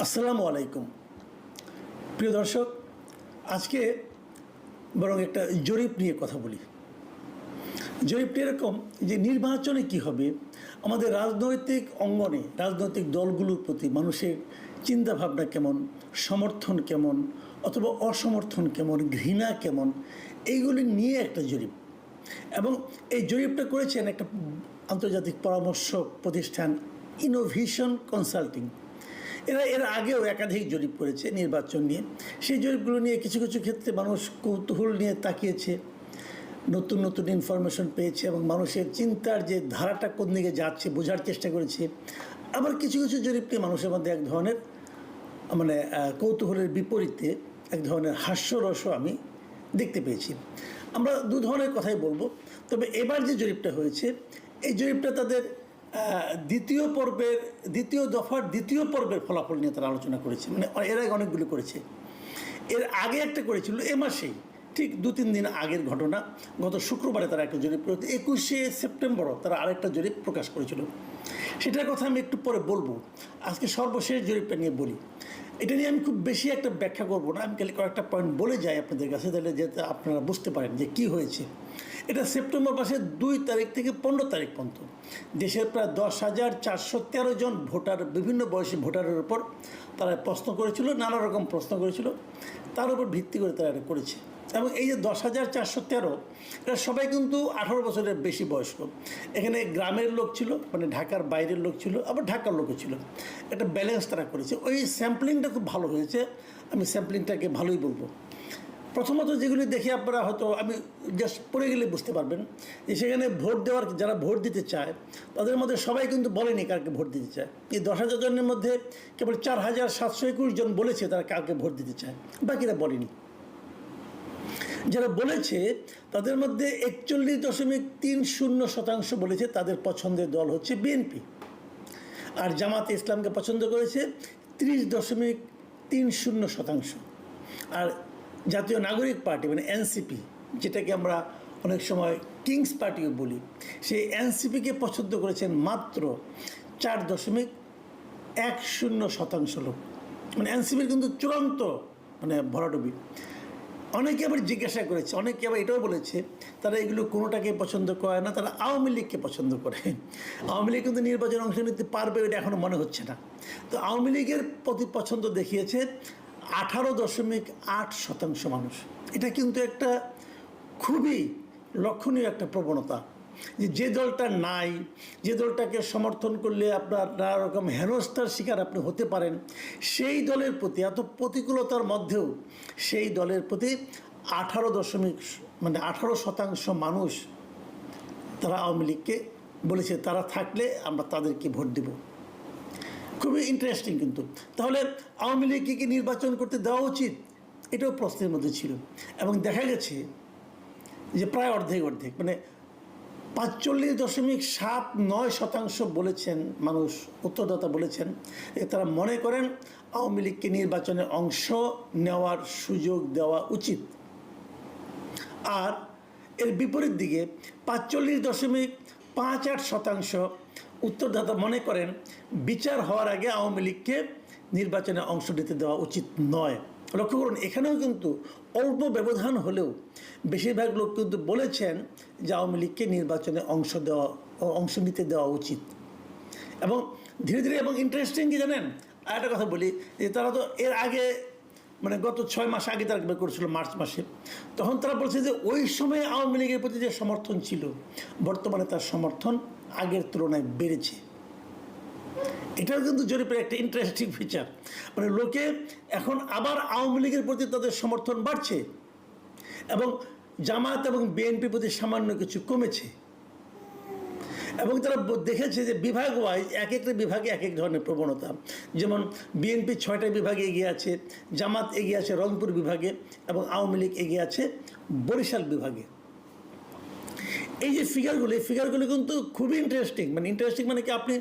আসসালামু আলাইকুম প্রিয় দর্শক, আজকে বরং একটা জরিপ নিয়ে কথা বলি। জরিপটি এরকম যে নির্বাচনে কি হবে, আমাদের রাজনৈতিক অঙ্গনে রাজনৈতিক দলগুলোর প্রতি মানুষের চিন্তাভাবনা কেমন, সমর্থন কেমন অথবা অসমর্থন কেমন, ঘৃণা কেমন, এইগুলি নিয়ে একটা জরিপ। এবং এই জরিপটা করেছেন একটা আন্তর্জাতিক পরামর্শ প্রতিষ্ঠান ইনোভেশন কনসাল্টিং। এর আগেও একাধিক জরিপ করেছে নির্বাচন নিয়ে। সেই জরিপগুলো নিয়ে কিছু কিছু ক্ষেত্রে মানুষ কৌতূহল নিয়ে তাকিয়েছে, নতুন নতুন ইনফরমেশন পেয়েছে এবং মানুষের চিন্তার যে ধারাটা কোন দিকে যাচ্ছে বোঝার চেষ্টা করেছে। আবার কিছু কিছু জরিপ নিয়ে মানুষের মধ্যে এক ধরনের কৌতূহলের বিপরীতে এক ধরনের হাস্যরসও আমি দেখতে পেয়েছি। আমরা দু ধরনের কথাই বলবো। তবে এবার যে জরিপটা হয়েছে, এই জরিপটা তাদের দ্বিতীয় দফার দ্বিতীয় পর্বের ফলাফল নিয়ে তারা আলোচনা করেছে। মানে এর আগে অনেকগুলো করেছে। এর আগে একটা করেছিল এ মাসেই, ঠিক 2-3 দিন আগের ঘটনা। গত শুক্রবারে তারা একটা জরিপ করেছে, 21শে সেপ্টেম্বরও তারা আরেকটা জরিপ প্রকাশ করেছিল। সেটার কথা আমি একটু পরে বলবো। আজকে সর্বশেষ জরিপটা নিয়ে বলি। এটা নিয়ে আমি খুব বেশি একটা ব্যাখ্যা করবো না, আমি খালি কয়েকটা পয়েন্ট বলে যাই আপনাদের কাছে, তাহলে যাতে আপনারা বুঝতে পারেন যে কী হয়েছে। এটা সেপ্টেম্বর মাসের 2 তারিখ থেকে 15 তারিখ পর্যন্ত দেশের প্রায় 10,413 জন ভোটার, বিভিন্ন বয়সী ভোটারের উপর তারা প্রশ্ন করেছিল, নানা রকম প্রশ্ন করেছিল, তার উপর ভিত্তি করে তারা এটা করেছে। এবং এই যে 10,413 এরা সবাই কিন্তু 18 বছরের বেশি বয়স্ক। এখানে গ্রামের লোক ছিল, মানে ঢাকার বাইরের লোক ছিল, আবার ঢাকার লোকও ছিল। একটা ব্যালেন্স তারা করেছে। ওই স্যাম্পলিংটা খুব ভালো হয়েছে, আমি স্যাম্পলিংটাকে ভালোই বলবো। প্রথমত যেগুলি দেখে আপনারা হয়তো, আমি জাস্ট পড়ে গেলে বুঝতে পারবেন যে সেখানে ভোট দেওয়ার, যারা ভোট দিতে চায় তাদের মধ্যে সবাই কিন্তু বলেনি কাকে ভোট দিতে চায়। এই 10,000 জনের মধ্যে কেবল 4,721 জন বলেছে তারা কাউকে ভোট দিতে চায়, বাকিরা বলেনি। যারা বলেছে তাদের মধ্যে 41.30% বলেছে তাদের পছন্দের দল হচ্ছে বিএনপি, আর জামাতে ইসলামকে পছন্দ করেছে 30.30%। আর জাতীয় নাগরিক পার্টি মানে এনসিপি, যেটাকে আমরা অনেক সময় কিংস পার্টিও বলি, সেই এনসিপিকে পছন্দ করেছেন মাত্র 4.10% লোক। মানে এনসিপির কিন্তু চূড়ান্ত ভরাডুবি। অনেকে আবার জিজ্ঞাসা করেছে, অনেকে আবার এটাও বলেছে তারা এগুলো কোনোটাকে পছন্দ করে না, তারা আওয়ামী লীগকে পছন্দ করে। আওয়ামী লীগ কিন্তু নির্বাচনে অংশ নিতে পারবে এটা এখনও মনে হচ্ছে না। তো আওয়ামী লীগের প্রতি পছন্দ দেখিয়েছে 18.8% মানুষ। এটা কিন্তু একটা খুবই লক্ষণীয় একটা প্রবণতা, যে দলটা নাই, যে দলটাকে সমর্থন করলে আপনার নানা রকম হেনস্থার শিকার আপনি হতে পারেন, সেই দলের প্রতি এত প্রতিকূলতার মধ্যেও সেই দলের প্রতি 18% মানুষ তারা আওয়ামী লীগকে বলেছে তারা থাকলে আমরা তাদেরকে ভোট দেব। খুবই ইন্টারেস্টিং কিন্তু। তাহলে আওয়ামী লীগকে কি নির্বাচন করতে দেওয়া উচিত, এটাও প্রশ্নের মধ্যে ছিল। এবং দেখা গেছে যে প্রায় অর্ধেক মানে 45.79% বলেছেন মানুষ, উত্তরদাতা বলেছেন তারা মনে করেন আওয়ামী লীগকে নির্বাচনে অংশ নেওয়ার সুযোগ দেওয়া উচিত। আর এর বিপরীত দিকে 45.58% উত্তরদাতা মনে করেন বিচার হওয়ার আগে আওয়ামী লীগকে নির্বাচনে অংশ নিতে দেওয়া উচিত নয়। লক্ষ্য করুন, এখানেও কিন্তু অল্প ব্যবধান হলেও বেশিরভাগ লোক কিন্তু বলেছেন যে আওয়ামী লীগকে নির্বাচনে অংশ নিতে দেওয়া উচিত। এবং ধীরে ধীরে, এবং ইন্টারেস্টিং কি জানেন, আর একটা কথা বলি যে তারা তো এর আগে গত 6 মাস আগে তারা করেছিল মার্চ মাসে, তখন তারা বলছে যে ওই সময় আওয়ামী লীগের প্রতি যে সমর্থন ছিল বর্তমানে তার সমর্থন আগের তুলনায় বেড়েছে। এটাও কিন্তু জরিপের একটা ইন্টারেস্টিং ফিচার। লোকে এখন আবার আওয়ামী লীগের প্রতি তাদের সমর্থন বাড়ছে এবং জামাত এবং বিএনপির প্রতি সামান্য কিছু কমেছে। এবং তারা দেখেছে যে বিভাগ ওয়াইজ এক একটা বিভাগে এক এক ধরনের প্রবণতা। যেমন বিএনপি 6টা বিভাগে এগিয়ে আছে, জামাত এগিয়ে আছে রংপুর বিভাগে, এবং আওয়ামী লীগ এগিয়ে আছে বরিশাল বিভাগে। এই যে ফিগারগুলো কিন্তু খুবই ইন্টারেস্টিং। মানে কি, আপনি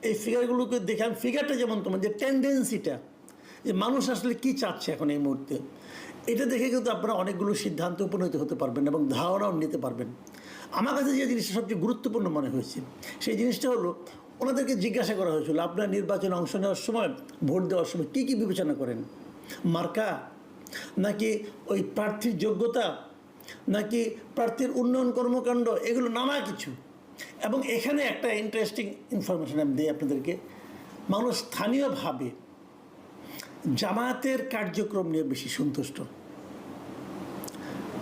এই ফিগারগুলোকে দেখে, ফিগারটা যেমন তোমার যে টেন্ডেন্সিটা, যে মানুষ আসলে কী চাচ্ছে এখন এই মুহূর্তে, এটা দেখে কিন্তু আপনারা অনেকগুলো সিদ্ধান্তে উপনীত হতে পারবেন এবং ধারণাও নিতে পারবেন। আমার কাছে যে জিনিসটা সবচেয়ে গুরুত্বপূর্ণ মনে হয়েছে সেই জিনিসটা হলো ওনাদেরকে জিজ্ঞাসা করা হয়েছিল, আপনার নির্বাচনে অংশ নেওয়ার সময়, ভোট দেওয়ার সময় কী কী বিবেচনা করেন? মার্কা, নাকি ওই প্রার্থীর যোগ্যতা, নাকি প্রার্থীর উন্নয়ন কর্মকাণ্ড, এগুলো নানা কিছু। এবং এখানে একটা ইন্টারেস্টিং ইনফরমেশন আমি দিই আপনাদেরকে। মানুষ স্থানীয়ভাবে জামায়াতের কার্যক্রম নিয়ে বেশি সন্তুষ্ট।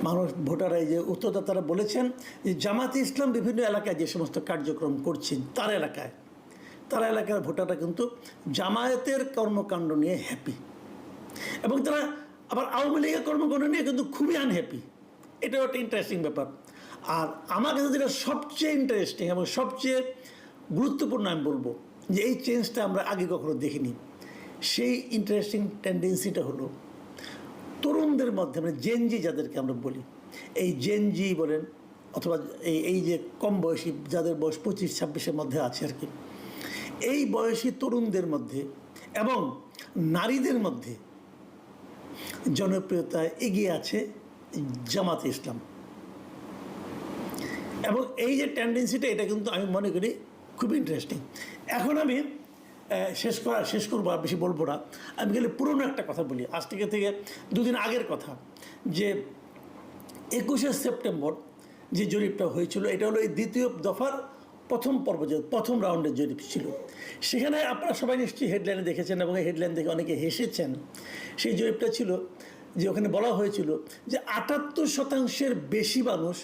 মানুষ, ভোটাররা, এই যে উত্তরদাতারা বলেছেন যে জামায়াতে ইসলাম বিভিন্ন এলাকায় যে সমস্ত কার্যক্রম করছেন তার এলাকার ভোটাররা কিন্তু জামায়াতের কর্মকাণ্ড নিয়ে হ্যাপি, এবং তারা আবার আওয়ামী লীগের কর্মকাণ্ড নিয়ে কিন্তু খুবই আনহ্যাপি। এটাও একটা ইন্টারেস্টিং ব্যাপার। আর আমার কাছে যেটা সবচেয়ে ইন্টারেস্টিং এবং সবচেয়ে গুরুত্বপূর্ণ আমি বলবো যে এই চেঞ্জটা আমরা আগে কখনো দেখিনি, সেই ইন্টারেস্টিং টেন্ডেন্সিটা হলো তরুণদের মধ্যে, মানে জেনজি যাদেরকে আমরা বলি, এই জেনজি বলেন অথবা এই যে কম বয়সী, যাদের বয়স 25-26-এর মধ্যে আছে আর কি, এই বয়সী তরুণদের মধ্যে এবং নারীদের মধ্যে জনপ্রিয়তায় এগিয়ে আছে জামাতে ইসলাম। এবং এই যে টেন্ডেন্সিটা, এটা কিন্তু আমি মনে করি খুব ইন্টারেস্টিং। এখন আমি শেষ করবো, আর বেশি বলবো না। আমি গেলে পুরনো একটা কথা বলি, আজ থেকে 2 দিন আগের কথা, যে 21শে সেপ্টেম্বর যে জরিপটা হয়েছিল, এটা হলো এই দ্বিতীয় দফার প্রথম পর্ব, যে প্রথম রাউন্ডের জরিপ ছিল। সেখানে আপনারা সবাই নিশ্চয়ই হেডলাইনে দেখেছেন এবং এই হেডলাইন দেখে অনেকে হেসেছেন। সেই জরিপটা ছিল যে ওখানে বলা হয়েছিল যে 78% বেশি মানুষ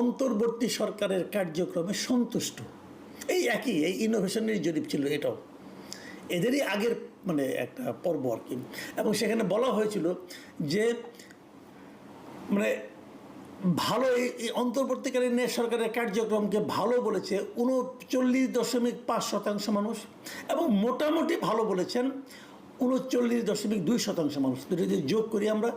অন্তর্বর্তী সরকারের কার্যক্রমে সন্তুষ্ট। এই ইনোভেশনের জরিপ ছিল এটাও, এদেরই আগের মানে একটা পর্ব আর কি। এবং সেখানে বলা হয়েছিল যে মানে ভালো, এই অন্তর্বর্তীকালীন সরকারের কার্যক্রমকে ভালো বলেছে 39.5% মানুষ, এবং মোটামুটি ভালো বলেছেন 39.2% মানুষ। যদি যোগ করি আমরা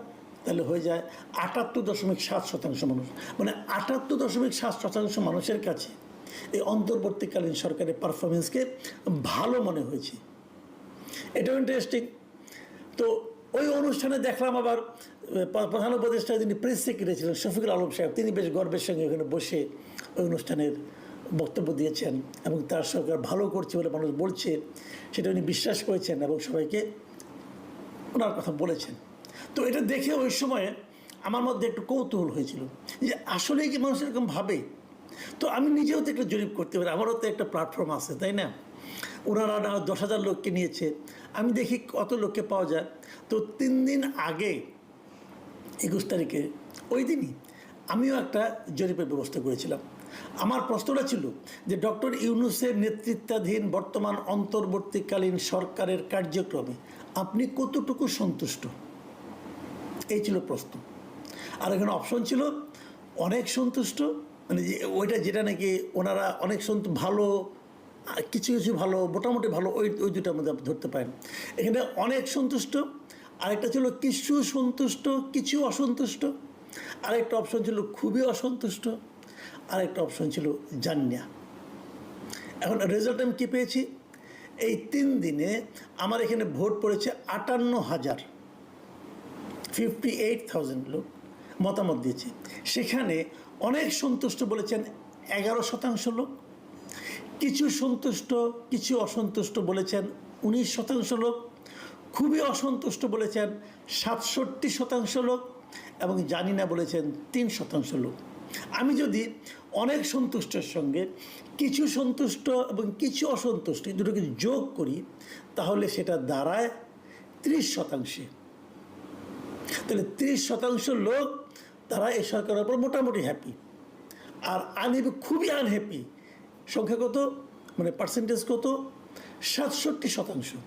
তাহলে হয়ে যায় 78.7% মানুষ। মানে 78.7% মানুষের কাছে এই অন্তর্বর্তীকালীন সরকারের পারফরমেন্সকে ভালো মনে হয়েছে। এটাও ইন্টারেস্টিং। তো ওই অনুষ্ঠানে দেখলাম আবার প্রধান উপদেষ্টা, যিনি প্রেস সেক্রেটারি ছিলেন, শফিকুল আলম সাহেব, তিনি বেশ গর্বের সঙ্গে ওখানে বসে ওই অনুষ্ঠানের বক্তব্য দিয়েছেন এবং তার সরকার ভালো করছে বলে মানুষ বলছে, সেটা উনি বিশ্বাস করেছেন এবং সবাইকে ওনার কথা বলেছেন। তো এটা দেখে ওই সময়ে আমার মধ্যে একটু কৌতূহল হয়েছিল যে আসলেই কি মানুষ এরকম ভাবে। তো আমি নিজেও তো একটা জরিপ করতে পারি, আমারও তো একটা প্ল্যাটফর্ম আছে, তাই না? ওনারা 10,000 লোককে নিয়েছে, আমি দেখি কত লোককে পাওয়া যায়। তো 3 দিন আগে 21 তারিখে, ওই দিনই আমিও একটা জরিপের ব্যবস্থা করেছিলাম। আমার প্রশ্নটা ছিল যে ডক্টর ইউনূসের নেতৃত্বাধীন বর্তমান অন্তর্বর্তীকালীন সরকারের কার্যক্রমে আপনি কতটুকু সন্তুষ্ট, এই ছিল প্রশ্ন। আর এখানে অপশন ছিল অনেক সন্তুষ্ট, মানে ওইটা যেটা নাকি ওনারা অনেক ভালো, কিছু কিছু ভালো, মোটামুটি ভালো, ওই দুটার মধ্যে আপনি ধরতে পারেন। এখানে অনেক সন্তুষ্ট, আরেকটা ছিল কিছু সন্তুষ্ট, কিছু অসন্তুষ্ট, আরেকটা অপশন ছিল খুবই অসন্তুষ্ট, আরেকটা অপশন ছিল জানিনা। এখন রেজাল্ট আমি কী পেয়েছি, এই 3 দিনে আমার এখানে ভোট পড়েছে 58,000 লোক মতামত দিয়েছে। সেখানে অনেক সন্তুষ্ট বলেছেন 11% লোক, কিছু সন্তুষ্ট কিছু অসন্তুষ্ট বলেছেন 19% লোক, খুবই অসন্তুষ্ট বলেছেন 67% লোক, এবং জানি না বলেছেন 3% লোক। আমি যদি অনেক সন্তুষ্টের সঙ্গে কিছু সন্তুষ্ট এবং কিছু অসন্তুষ্ট দুটোকে যোগ করি তাহলে সেটা দাঁড়ায় 30%। তাহলে 30% লোক তারা এই সরকারের উপর মোটামুটি হ্যাপি, আর খুবই আনহ্যাপি সংখ্যা কত, মানে পার্সেন্টেজ কত, 67%।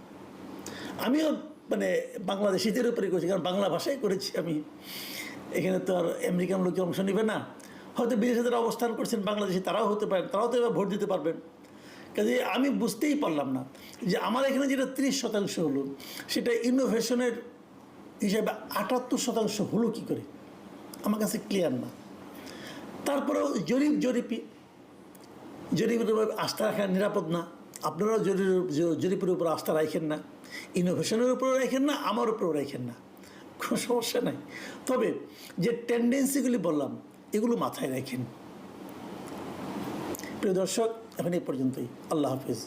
আমিও মানে বাংলাদেশিদের উপরে করেছি, কারণ বাংলা ভাষায় করেছি আমি। এখানে তো আর আমেরিকান লোকের অংশ নেবে না, হয়তো বিদেশে যারা অবস্থান করছেন বাংলাদেশি তারাও হতে পারেন, তারাও তো এবার ভোট দিতে পারবেন। কাজে আমি বুঝতেই পারলাম না যে আমার এখানে যেটা 30% হলো সেটা ইনোভেশনের হিসাবে 78% হলো কী করে, আমার কাছে ক্লিয়ার না। তারপরেও জরিপের উপর আস্থা রাখা নিরাপদ না। আপনারাও জরিপের উপর আস্থা রাখেন না, ইনোভেশনের উপরেও রাখেন না, আমার উপরেও রাখেন না, কোনো সমস্যা নাই। তবে যে টেন্ডেন্সিগুলি বললাম এগুলো মাথায় রাখেন। প্রিয় দর্শক, এখন এই পর্যন্তই। আল্লাহ হাফিজ।